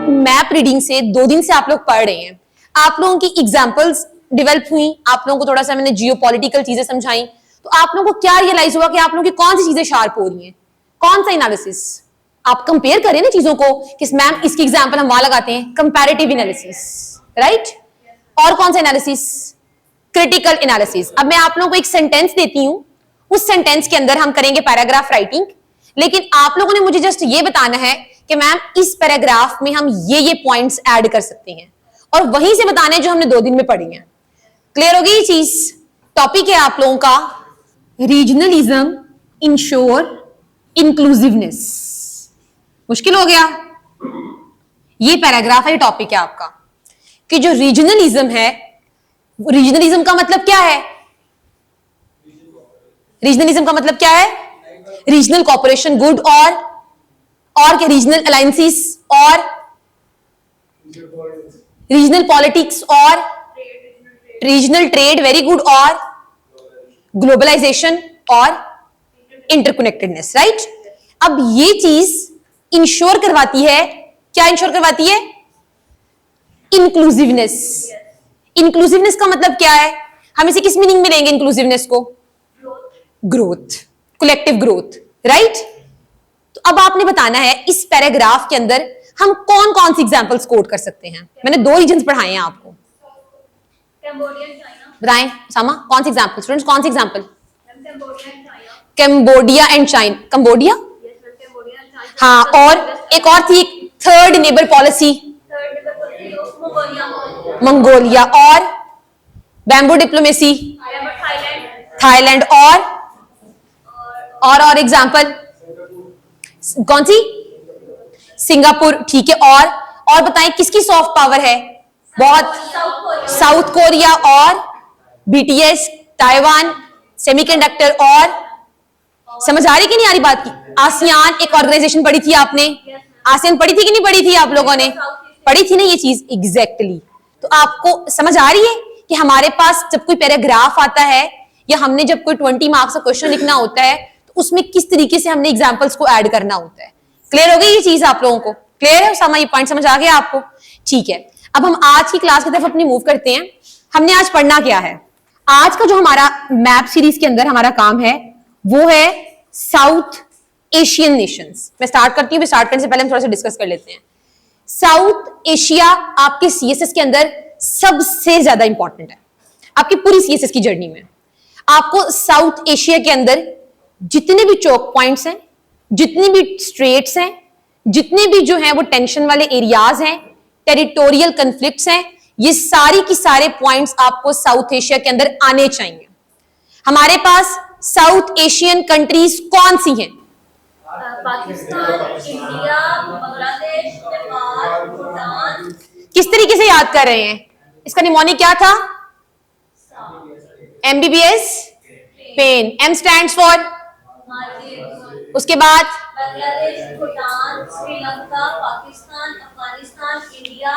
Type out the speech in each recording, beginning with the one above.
Map reading से 2 दिन से आप लोग पढ़ रहे हैं, आप लोगों की एग्जांपल्स डेवलप हुई, आप लोगों को थोड़ा सा मैंने जियोपॉलिटिकल चीजें समझाई, तो आप लोगों को क्या रियलाइज हुआ कि आप लोगों की कौन सी चीजें शार्प हो रही हैं, कौन सा एनालिसिस आप कंपेयर करें ना चीजों को कि मैम इसकी एग्जांपल हम वहां लगाते हैं, कंपैरेटिव एनालिसिस, राइट। और कौन सा एनालिसिस, क्रिटिकल एनालिसिस। अब मैं आप लोगों को एक सेंटेंस देती हूं, उस सेंटेंस के अंदर हम करेंगे पैराग्राफ राइटिंग, लेकिन आप लोगों ने मुझे जस्ट ये बताना है कि मैम इस पैराग्राफ में हम ये पॉइंट्स ऐड कर सकते हैं, और वहीं से बताने जो हमने 2 दिन में पढ़ी हैं। क्लियर होगी ये चीज। टॉपिक है आप लोगों का रीजनलिज्म इंश्योर इंक्लूसिवनेस। मुश्किल हो गया, ये पैराग्राफ है, ये टॉपिक है आपका कि जो रीजनलिज्म है, रीजनलिज्म का मतलब क्या है, रीजनलिज्म का मतलब क्या है, रीजनल कॉपरेशन गुड, और क्या, रीजनल अलायंसेस, और रीजनल पॉलिटिक्स, और रीजनल ट्रेड, वेरी गुड, और ग्लोबलाइजेशन और इंटरकनेक्टेडनेस, राइट। अब ये चीज इंश्योर करवाती है, क्या इंश्योर करवाती है, इंक्लूसिवनेस। इंक्लूसिवनेस का मतलब क्या है, हम इसे किस मीनिंग में लेंगे इंक्लूसिवनेस को, ग्रोथ, कलेक्टिव ग्रोथ, राइट। तो अब आपने बताना है इस पैराग्राफ के अंदर हम कौन कौन सी एग्जांपल्स कोट कर सकते हैं। मैंने 2 रीजन्स पढ़ाए हैं आपको, बताएं सामा कौन सी एग्जांपल, स्टूडेंट्स कौन सी example, Cambodia and China, Cambodia, हाँ, और एक और थी थर्ड नेबर पॉलिसी, मंगोलिया, और बैम्बू डिप्लोमेसी, थाईलैंड, और एग्जांपल कौन सी, सिंगापुर, ठीक है। और बताएं किसकी सॉफ्ट पावर है, बहुत, साउथ कोरिया, और बीटीएस, ताइवान, सेमीकंडक्टर, और समझ आ रही कि नहीं आ रही बात की, आसियान एक ऑर्गेनाइजेशन पढ़ी थी आपने, आसियान पढ़ी थी कि नहीं पढ़ी थी, आप लोगों ने पढ़ी थी ना ये चीज, एग्जैक्टली। तो आपको समझ आ रही है कि हमारे पास जब कोई पैराग्राफ आता है या हमने जब कोई 20 मार्क्स का क्वेश्चन लिखना होता है तो उसमें किस तरीके से हमने एग्जांपल्स को ऐड करना होता है। क्लियर हो गई ये चीज आप लोगों को, क्लियर है सामा, ये पॉइंट समझ आ गया आपको, ठीक है। अब हम आज की क्लास की तरफ अपनी मूव करते हैं। हमने आज पढ़ना क्या है, आज का जो हमारा मैप सीरीज के अंदर हमारा काम है वो है साउथ एशियन नेशंस। मैं स्टार्ट करती हूँ, स्टार्ट करने से पहले हम थोड़ा सा डिस्कस कर लेते हैं। साउथ एशिया आपके सीएसएस के अंदर सबसे ज्यादा इंपॉर्टेंट है, आपकी पूरी सीएसएस की जर्नी में। आपको साउथ एशिया के अंदर जितने भी चोक पॉइंट्स हैं, जितनी भी स्ट्रेट्स हैं, जितने भी जो हैं वो टेंशन वाले एरियाज हैं, टेरिटोरियल कन्फ्लिक्ट्स हैं, ये सारी की सारे पॉइंट्स आपको साउथ एशिया के अंदर आने चाहिए। हमारे पास साउथ एशियन कंट्रीज कौन सी हैं, पाकिस्तान, इंडिया, बांग्लादेश, नेपाल, भूटान। किस तरीके से याद कर रहे हैं, इसका निमोनिक क्या था, MBBS pen, M stands for, उसके बाद Bangladesh, Bhutan, Sri Lanka, Pakistan, Afghanistan, India,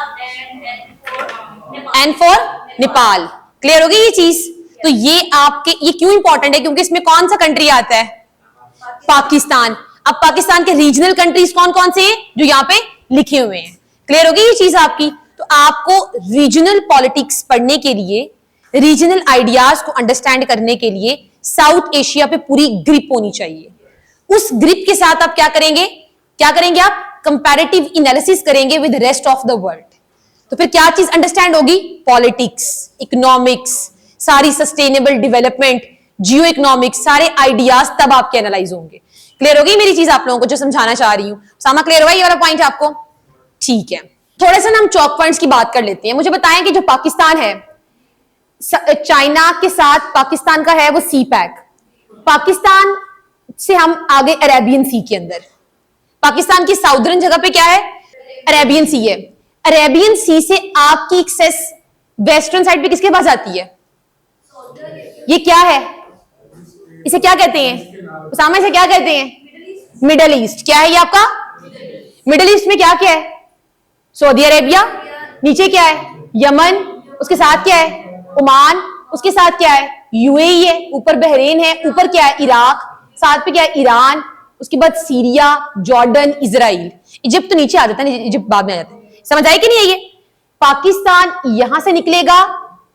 and for Nepal. Clear हो गई ये चीज। तो ये आपके, ये क्यों इंपॉर्टेंट है, क्योंकि इसमें कौन सा कंट्री आता है, पाकिस्तान। अब पाकिस्तान के रीजनल कंट्रीज कौन कौन से हैं जो यहाँ पे लिखे हुए हैं। क्लियर हो गई ये चीज आपकी। तो आपको रीजनल पॉलिटिक्स पढ़ने के लिए, रीजनल आइडियाज को अंडरस्टैंड करने के लिए साउथ एशिया पे पूरी ग्रिप होनी चाहिए। उस ग्रिप के साथ आप क्या करेंगे, आप कंपैरेटिव एनालिसिस करेंगे with rest of the world. तो फिर क्या चीज अंडरस्टैंड होगी, पॉलिटिक्स, इकोनॉमिक्स, सारी सस्टेनेबल डेवलपमेंट, जियो इकोनॉमिक्स, सारे आइडियाज तब आपके एनालाइज होंगे। क्लियर हो गई मेरी चीज आप लोगों को जो समझाना चाह रही हूं, सामा क्लियर हुआ ये वाला पॉइंट आपको, ठीक है। थोड़े से ना हम चौक पॉइंट्स की बात कर लेते हैं। मुझे बताएं कि जो पाकिस्तान है, चाइना के साथ पाकिस्तान का है वो सी पैक, पाकिस्तान से हम आगे अरेबियन सी के अंदर, पाकिस्तान की साउदर्न जगह पे क्या है, अरेबियन सी है। अरेबियन सी से आपकी एक्सेस वेस्टर्न साइड पे किसके पास आती है, ये क्या है, इसे क्या कहते हैं उसामा, इसे क्या कहते हैं, मिडल ईस्ट। क्या है ये आपका मिडल ईस्ट में क्या क्या है, सऊदी अरेबिया, नीचे क्या है यमन, उसके साथ क्या है ओमान, उसके साथ क्या है यूएई है, ऊपर बहरीन है, ऊपर क्या है इराक, साथ पे क्या है ईरान, उसके बाद सीरिया, जॉर्डन, इजराइल। इजिप्ट तो नीचे आ जाता है, इजिप्ट बाद में आ जाता है। समझ आई कि नहीं है ये? पाकिस्तान यहां से निकलेगा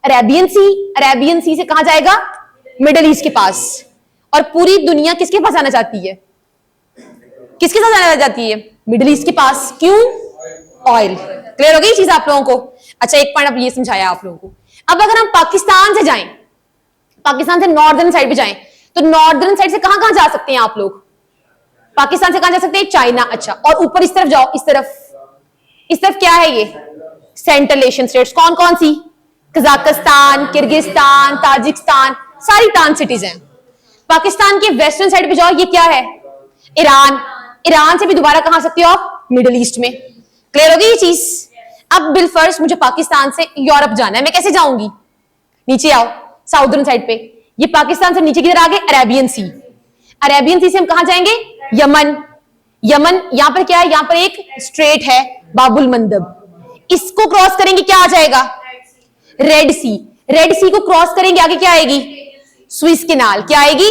अरेबियन सी से कहां जाएगा? मिडिल ईस्ट के पास। और पूरी दुनिया किसके पास आना चाहती है? किसके साथ आना चाहती है? मिडिल ईस्ट के पास। क्यों? ऑयल। क्लियर हो गई चीज आप लोगों को? अच्छा, एक पॉइंट अब ये समझाया आप लोगों को। अब अगर हम पाकिस्तान से जाएं, पाकिस्तान से नॉर्दर्न साइड पे जाएं, तो नॉर्दर्न साइड से कहां कहां जा सकते हैं आप लोग? पाकिस्तान से कहां जा सकते हैं? चाइना। अच्छा, और ऊपर इस तरफ जाओ, इस तरफ क्या है ये? Central Asian states. कौन कौन सी? कजाकिस्तान, किर्गिस्तान, ताजिकिस्तान, सारी टान सिटीज हैं। पाकिस्तान के वेस्टर्न साइड पे जाओ, ये क्या है? ईरान। ईरान से भी दोबारा कहां आ सकते हो आप? मिडिल ईस्ट में। क्लियर हो गई ये चीज? अब बिलफर्ज मुझे पाकिस्तान से यूरोप जाना है, मैं कैसे जाऊंगी? नीचे आओ, साउदर्न साइड पे। ये पाकिस्तान से नीचे किधर आ गए? अरेबियन सी। अरेबियन सी से हम कहां जाएंगे? यमन। यमन यहां पर क्या है? यहां पर एक स्ट्रेट है, बाबुल मंदब। इसको क्रॉस करेंगे, क्या आ जाएगा? रेड सी। रेड सी को क्रॉस करेंगे, आगे क्या आएगी? Swiss canal. क्या आएगी?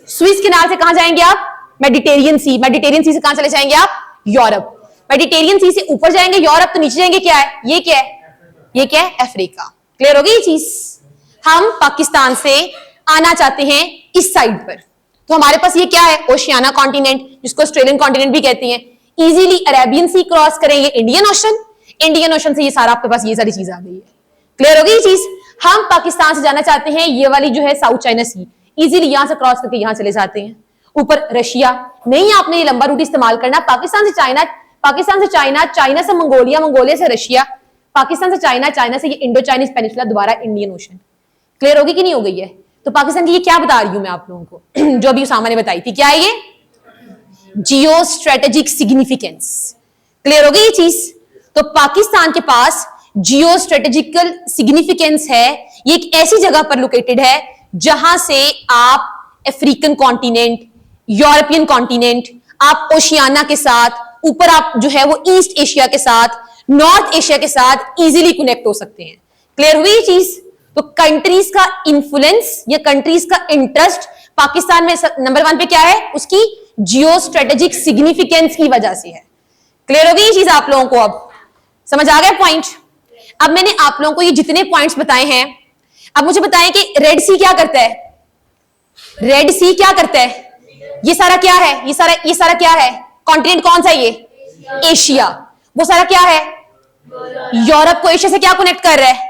स्विस कैनाल से कहां जाएंगे आप? मेडिटेरियन सी। मेडिटेरियन सी से कहां चले जाएंगे आप? यूरोप। मेडिटेरियन सी से ऊपर जाएंगे यूरोप, तो नीचे जाएंगे क्या है? ये क्या है? ये क्या है? अफ्रीका। क्लियर हो गई ये चीज? हम पाकिस्तान से आना चाहते हैं इस साइड पर, तो हमारे पास ये क्या है? ओशियाना कॉन्टिनेंट, जिसको ऑस्ट्रेलियन कॉन्टिनेंट भी कहते हैं। इजीली अरेबियन सी क्रॉस करेंगे, इंडियन ओशन। इंडियन ओशन से ये सारा आपके पास ये सारी चीज आ गई है। क्लियर हो गई ये चीज? हम पाकिस्तान से जाना चाहते हैं ये वाली जो है साउथ चाइना सी, इजीली यहां से क्रॉस करके यहां चले जाते हैं। ऊपर रशिया। नहीं, आपने ये लंबा रूट इस्तेमाल करना। पाकिस्तान से चाइना, पाकिस्तान से चाइना, चाइना से मंगोलिया, मंगोलिया से रशिया, पाकिस्तान से चाइना, चाइना से ये इंडो चाइनीज पेनिनसुला, दोबारा इंडियन ओशन। क्लियर होगी कि नहीं हो गई है? तो पाकिस्तान की ये क्या बता रही हूं मैं आप लोगों को जो अभी उसामा ने बताई थी, क्या है ये? Geo strategic significance. क्लियर हो गई ये चीज? तो पाकिस्तान के पास जियो स्ट्रेटेजिकल सिग्निफिकेंस है। ये एक ऐसी जगह पर लोकेटेड है जहां से आप अफ्रीकन कॉन्टिनेंट, यूरोपियन कॉन्टिनेंट, आप ओशियाना के साथ, ऊपर आप जो है वो ईस्ट एशिया के साथ, नॉर्थ एशिया के साथ इजीली कनेक्ट हो सकते हैं। क्लियर हुई ये चीज? तो कंट्रीज का इन्फ्लुएंस या कंट्रीज का इंटरेस्ट पाकिस्तान में नंबर 1 पे क्या है? उसकी जियो स्ट्रेटेजिक सिग्निफिकेंस की वजह से है। क्लियर हो गई ये चीज आप लोगों को? अब समझ आ गया पॉइंट? अब मैंने आप लोगों को ये जितने पॉइंट्स बताए हैं, अब मुझे बताएं कि रेड सी क्या करता है? रेड सी क्या करता है? ये सारा क्या है? ये सारा क्या है? कॉन्टिनेंट कौन सा है ये? एशिया। वो सारा क्या है? यूरोप को एशिया से क्या कनेक्ट कर रहा है?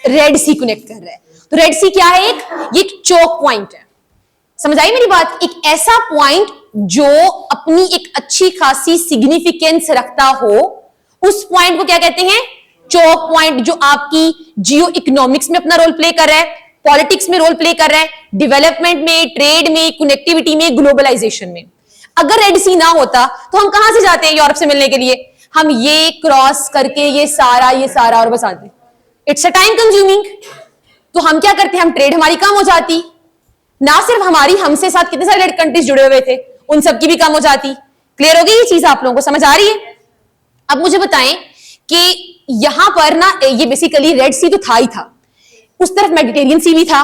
रेड सी कनेक्ट कर रहा है। तो रेड सी क्या है? ये एक चोक पॉइंट है। समझ आई मेरी बात? एक ऐसा पॉइंट जो अपनी एक अच्छी खासी सिग्निफिकेंस रखता हो, उस पॉइंट को क्या कहते हैं? Choke point. जो आपकी जियो इकोनॉमिक्स में अपना रोल प्ले कर रहा है, पॉलिटिक्स में रोल प्ले कर रहा है, डेवलपमेंट में, ट्रेड में, कनेक्टिविटी में, ग्लोबलाइजेशन में। अगर रेड सी ना होता तो हम कहां से जाते हैं यूरोप से मिलने के लिए? हम ये क्रॉस करके ये सारा और बस आते। It's a time consuming. तो हम क्या करते हैं? हम ट्रेड हमारी कम हो जाती, ना सिर्फ हमारी, हमसे साथ कितने सारे कंट्रीज जुड़े हुए थे, उन सबकी भी कम हो जाती। क्लियर हो गई ये चीज आप लोगों को? समझ आ रही है? अब मुझे बताएं कि यहां पर ना, ये बेसिकली रेड सी तो था ही था, उस तरफ मेडिटेरियन सी भी था।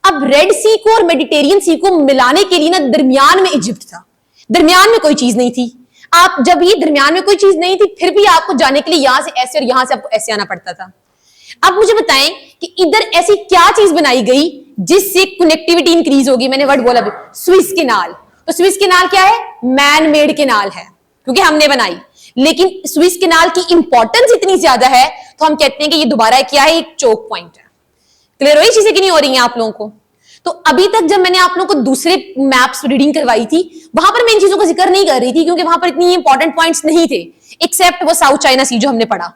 अब रेड सी को और मेडिटेरियन सी को मिलाने के लिए ना दरमियान में इजिप्ट था। दरमियान में कोई चीज नहीं थी। आप जब ये दरमियान में कोई चीज नहीं थी, फिर भी आपको जाने के लिए यहां से ऐसे और यहां से आपको ऐसे आना पड़ता था। अब मुझे बताएं कि इधर ऐसी क्या चीज बनाई गई जिससे कनेक्टिविटी इंक्रीज होगी? मैंने वर्ड बोला, स्विस कैनाल। तो स्विस कैनाल क्या है? मैन मेड कैनाल है, क्योंकि हमने बनाई। लेकिन स्विस कैनाल की इंपॉर्टेंस इतनी ज्यादा है तो हम कहते हैं कि ये दोबारा क्या है? एक चोक पॉइंट है। क्लियर हो? ये चीजें कि नहीं हो रही हैं आप लोगों को? तो अभी तक जब मैंने आप लोगों को दूसरे मैप्स रीडिंग करवाई थी, वहां पर मैं इन चीजों का जिक्र नहीं कर रही थी, क्योंकि वहां पर इतनी इंपॉर्टेंट पॉइंट्स नहीं थे, एक्सेप्ट वो साउथ चाइना सी जो हमने पढ़ा।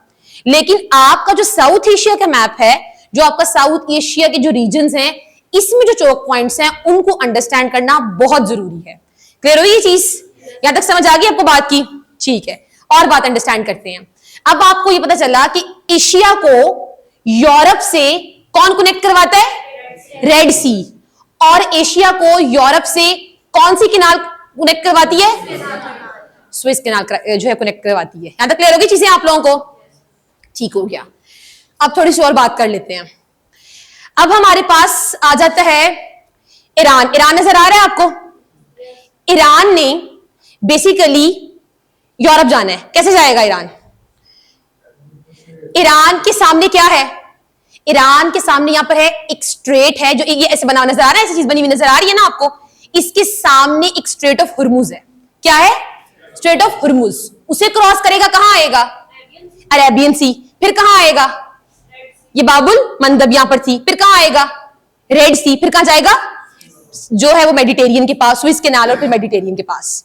लेकिन आपका जो साउथ एशिया का मैप है, जो आपका साउथ एशिया के जो रीजन्स हैं, इसमें जो चोक पॉइंट्स हैं, उनको अंडरस्टैंड करना बहुत जरूरी है। क्लियर हुई ये चीज? यहां तक समझ आ गई आपको बात की? ठीक है, और बात अंडरस्टैंड करते हैं। अब आपको ये पता चला कि एशिया को यूरोप से कौन कनेक्ट करवाता है? रेड सी। और एशिया को यूरोप से कौन सी कैनाल कनेक्ट करवाती है? स्विस कैनाल जो है कनेक्ट करवाती है। यहां तक क्लियर होगी चीजें आप लोगों को? ठीक हो गया। अब थोड़ी सी और बात कर लेते हैं। अब हमारे पास आ जाता है ईरान। ईरान नजर आ रहा है आपको? ईरान ने बेसिकली यूरोप जाना है। कैसे जाएगा ईरान? ईरान के सामने क्या है? ईरान के सामने यहां पर है एक स्ट्रेट है, जो ये ऐसे बना नजर आ रहा है, ऐसी चीज बनी हुई नजर आ रही है ना आपको। इसके सामने एक स्ट्रेट ऑफ हुर्मुज है। क्या है? Strait of Hormuz. उसे क्रॉस करेगा, कहां आएगा? Arabian sea. फिर कहां आएगा? ये बाबुल मंदब यहां पर थी, फिर कहां आएगा? रेड सी। फिर कहां जाएगा? जो है वो मेडिटेरियन के पास, स्विस कैनाल, और फिर मेडिटेरियन के पास।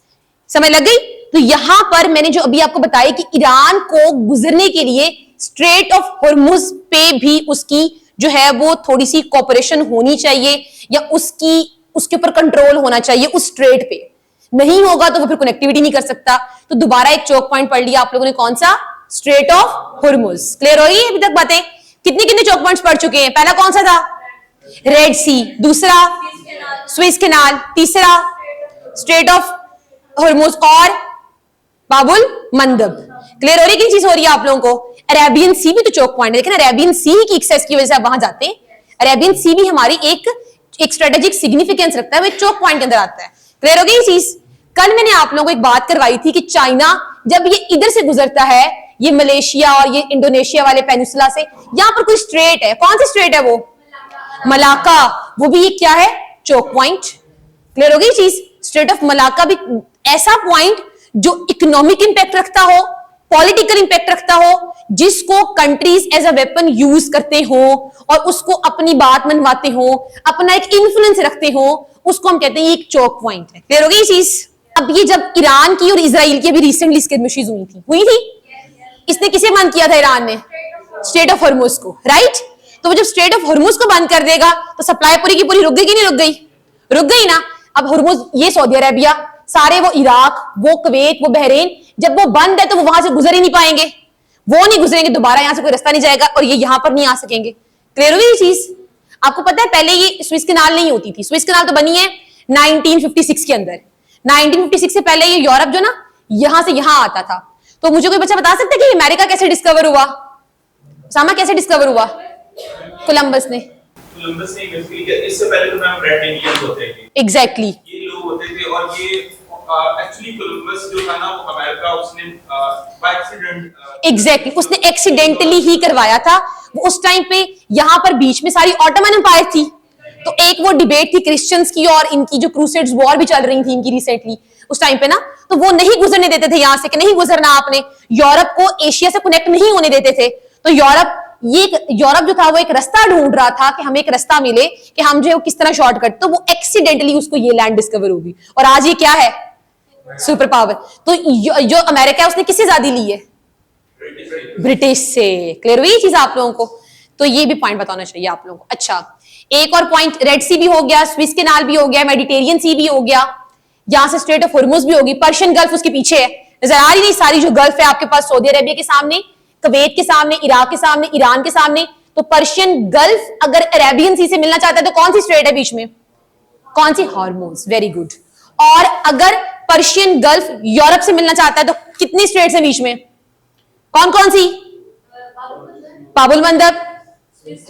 समझ लग गई? तो यहां पर मैंने जो अभी आपको बताया कि ईरान को गुजरने के लिए स्ट्रेट ऑफ हुर्मुज पे भी उसकी जो है वो थोड़ी सी कॉपरेशन होनी चाहिए, या उसके ऊपर कंट्रोल होना चाहिए उस स्ट्रेट पे। नहीं होगा तो वो फिर कनेक्टिविटी नहीं कर सकता। तो दोबारा एक चौक पॉइंट पढ़ लिया आप लोगों ने, कौन सा? Straight of हुर्मुज। क्लियर हो रही है अभी तक बातें? कितने कितने चौक पॉइंट्स पढ़ चुके हैं? पहला कौन सा था? रेड सी। दूसरा स्विस कैनाल। तीसरा स्ट्रेट ऑफ हुर्मुज और बाबुल मंदब। क्लियर हो रही है? किन चीज हो रही है आप लोगों को? अरेबियन सी भी तो चौक पॉइंट है। देखना, अरेबियन सी की एक्सेस की वजह से आप वहां जाते हैं। अरेबियन सी भी हमारी एक स्ट्रेटेजिक सिग्निफिकेंस रखता है, वो एक चौक पॉइंट के अंदर आता है। क्लियर हो गई ये चीज? कल मैंने आप लोगों को एक बात करवाई थी कि चाइना जब ये इधर से गुजरता है, ये मलेशिया और ये इंडोनेशिया वाले पेनिसुला से, यहां पर कोई स्ट्रेट है। कौन सी स्ट्रेट है वो? मलाका। वो भी ये क्या है? चौक पॉइंट। क्लियर हो गई चीज? स्ट्रेट ऑफ मलाका भी ऐसा पॉइंट जो इकोनॉमिक इंपैक्ट रखता हो, पॉलिटिकल इंपैक्ट रखता हो, जिसको countries as a weapon use करते हो और उसको अपनी बात मनवाते हो, अपना एक इन्फ्लुएंस रखते हो, उसको हम कहते हैं ये एक चौक पॉइंट है। क्लियर हो गई ये चीज? अब ये जब ईरान की और इजराइल की अभी रिसेंटली स्किर्मिशेस हुई थी, इसने किसे बंद किया था ईरान ने? स्ट्रेट ऑफ हुर्मुज को, राइट? तो वो जब स्ट्रेट ऑफ हुर्मुज को बंद कर देगा तो सप्लाई पूरी की पूरी रुक गई कि नहीं रुक गई? रुक गई ना। अब हुर्मुज, ये सऊदी अरेबिया, सारे वो इराक, वो कुवैत, वो बहरीन, जब वो बंद है तो वो वहां से गुजर ही नहीं पाएंगे। वो नहीं गुजरेंगे, दोबारा यहां से कोई रास्ता नहीं जाएगा और ये यहां पर नहीं आ सकेंगे। क्लियर हो गई ये चीज? आपको पता है पहले ये स्विस कैनाल नहीं होती थी। स्विस कैनाल तो बनी है 1956 के अंदर। 1956 से पहले ये यूरोप जो ना यहां से यहां आता था। तो मुझे कोई बच्चा बता सकता है कि अमेरिका कैसे डिस्कवर हुआ? सामा कैसे डिस्कवर हुआ? कोलंबस ने। कोलंबस ने बेसिकली, इससे पहले तो मैम रेड इंडियंस होते थे। एग्जैक्टली। ये लोग होते थे और ये एक्चुअली कोलंबस जो था ना वो अमेरिका उसने बाय एक्सीडेंट एग्जैक्टली उसने एक्सीडेंटली ही करवाया था। वो उस टाइम पे यहां पर बीच में सारी ऑटोमन एम्पायर थी, तो एक वो डिबेट थी क्रिश्चियंस की और इनकी, जो क्रूसेड्स वॉर भी चल रही थी इनकी रिसेंटली उस टाइम पे ना, तो वो नहीं गुजरने देते थे यहां से, कि नहीं गुजरना आपने। यूरोप को एशिया से कनेक्ट नहीं होने देते थे। तो यूरोप जो था वो एक रास्ता ढूंढ रहा था कि हमें एक रास्ता मिले कि हम जो है किस तरह शॉर्टकट, तो वो एक्सीडेंटली उसको ये लैंड डिस्कवर होगी और आज ये क्या है? Super power. तो जो अमेरिका है उसने किससे आजादी ली है? ब्रिटिश से। क्लियर हुई ये चीज आप लोगों को? तो ये भी पॉइंट बताना चाहिए आप लोगों को। अच्छा, एक और पॉइंट, रेड सी भी हो गया, स्विस कैनाल भी हो गया, मेडिटेरियन सी भी हो गया, यहां से स्ट्रेट ऑफ हुर्मुज भी होगी, पर्शियन गल्फ उसके पीछे है। नजर आ रही नहीं सारी जो गल्फ है आपके पास? सऊदी अरेबिया के सामने, कुवैत के सामने, इराक के सामने, ईरान के सामने। तो पर्शियन गल्फ अगर अरेबियन सी से मिलना चाहता है तो कौन सी स्ट्रेट है बीच में? कौन सी? हार्मोज। Very good. और अगर पर्शियन गल्फ यूरोप से मिलना चाहता है तो कितनी स्ट्रेट्स हैं बीच में? कौन कौन सी? बाबुल मंदब,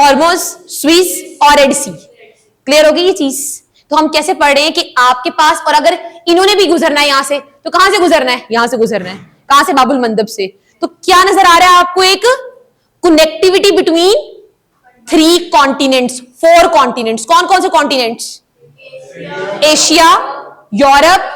हार्मोज, स्विस और रेड सी। क्लियर होगी ये चीज? तो हम कैसे पढ़ रहे हैं कि आपके पास, और अगर इन्होंने भी गुजरना है यहां से तो कहां से गुजरना है? यहां से गुजरना है। कहां से? बाबुल मंदब से। तो क्या नजर आ रहा है आपको? एक कनेक्टिविटी बिटवीन 3 कॉन्टिनेंट्स, 4 कॉन्टिनेंट्स। कौन कौन से कॉन्टिनेंट्स? Asia, Europe.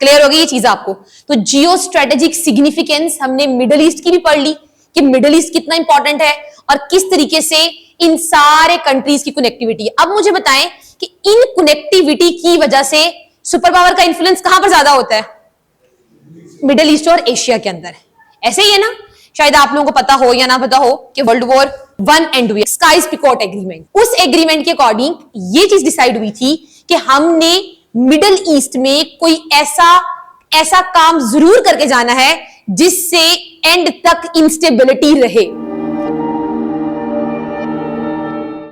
क्लियर होगी ये चीज आपको? तो जियो स्ट्रेटेजिक सिग्निफिकेंस हमने मिडल ईस्ट की भी पढ़ ली कि मिडल ईस्ट कितना इंपॉर्टेंट है और किस तरीके से इन सारे कंट्रीज की कनेक्टिविटी है। अब मुझे बताएं कि इन कनेक्टिविटी की वजह से सुपर पावर का इंफ्लुएंस कहां पर ज्यादा होता है? मिडल ईस्ट और एशिया के अंदर। ऐसे ही है ना? शायद आप लोगों को पता हो या ना पता हो कि वर्ल्ड वॉर 1 एंड हुई, साइक्स-पिकोट एग्रीमेंट। उस एग्रीमेंट के अकॉर्डिंग ये चीज डिसाइड हुई थी कि हमने मिडल ईस्ट में कोई ऐसा काम जरूर करके जाना है जिससे एंड तक इंस्टेबिलिटी रहे।